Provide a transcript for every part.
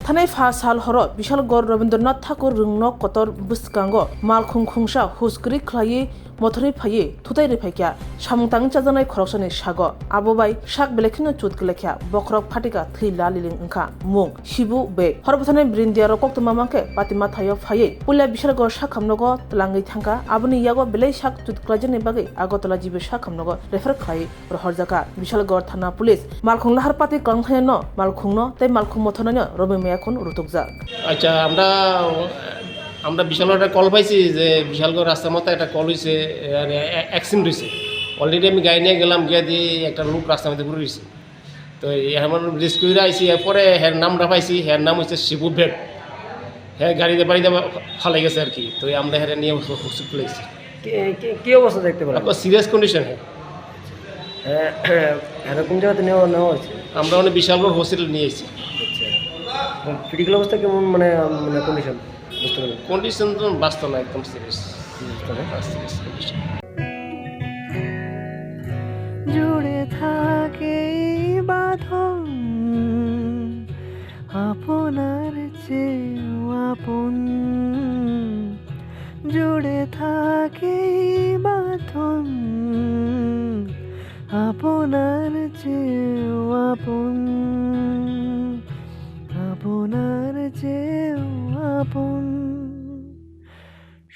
थानाय 5 साल हर Bishalgarh Rabindranath Thakur रुंनो Qatar बुस्कांगो मालखुं खुंसा हुस्क्रि खलायै मथरै फायै थुताय रिफायख्या सामतां चाजानाय खरकसानि sago आबोबाय शाक बेलेखिनो चुत गलेख्या बखरक फाटिका थैला लिलिं ओंखा मुं शिबु बे हरबथानाय ब्रिन्दियारो कक्तमा मांके पातिमा थायो फायै पुल्या बिशालगढ़ शाखामनगो तलांगै थांका आबनि यागो बेले शाक चुत क्लाजेनि बागै आगतला जिबे शाखामनगो रेफार खलायै रहरजाका बिशालगढ़ थाना पुलिस मालखुं लाहार पाति कांथायनो मालखुंनो तै मालखुं मथनानो রবিমিয়া এখন রুতুকজাক। আচ্ছা আমরা বিশালগড় একটা কল পাইছি যে বিশালগড় রাস্তার মতো একটা কল হয়েছে অ্যাক্সিডেন্ট হয়েছে। অলরেডি আমি গাড়ি নিয়ে গেলাম, গিয়ে দিয়ে একটা লোক রাস্তার মধ্যে ঘুরে রয়েছে। তো এমন রেস্কিউ করে আইসি, এরপরে হ্যার নামটা পাইছি, হ্যার নাম হচ্ছে শিবু ভেট। হ্যাঁ গাড়িতে বাড়িতে ফালাই গেছে আর কি। তো আমরা হ্যাঁ নিয়ে হসপিটালে গেছি। কি অবস্থা দেখতে পেলাম? Serious condition. হ্যাঁ এরকম জায়গাতে নেওয়া হয়েছে। আমরা মানে বিশালগড় হসপিটাল নিয়ে এসেছি। ক্রিটিক্যাল অবস্থা কেমন, মানে কন্ডিশন বুঝতে পারলাম? কন্ডিশন তো বাস্তব না, একদম সিরিয়াস কন্ডিশন। জুড়ে থাকে বাঁধন আপনার চেয়েও আপন, জুড়ে থাকে বাঁধন আপনার চেয়েও আপন, আপনার চেয়েও আপন,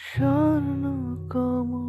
স্বর্ণ কমল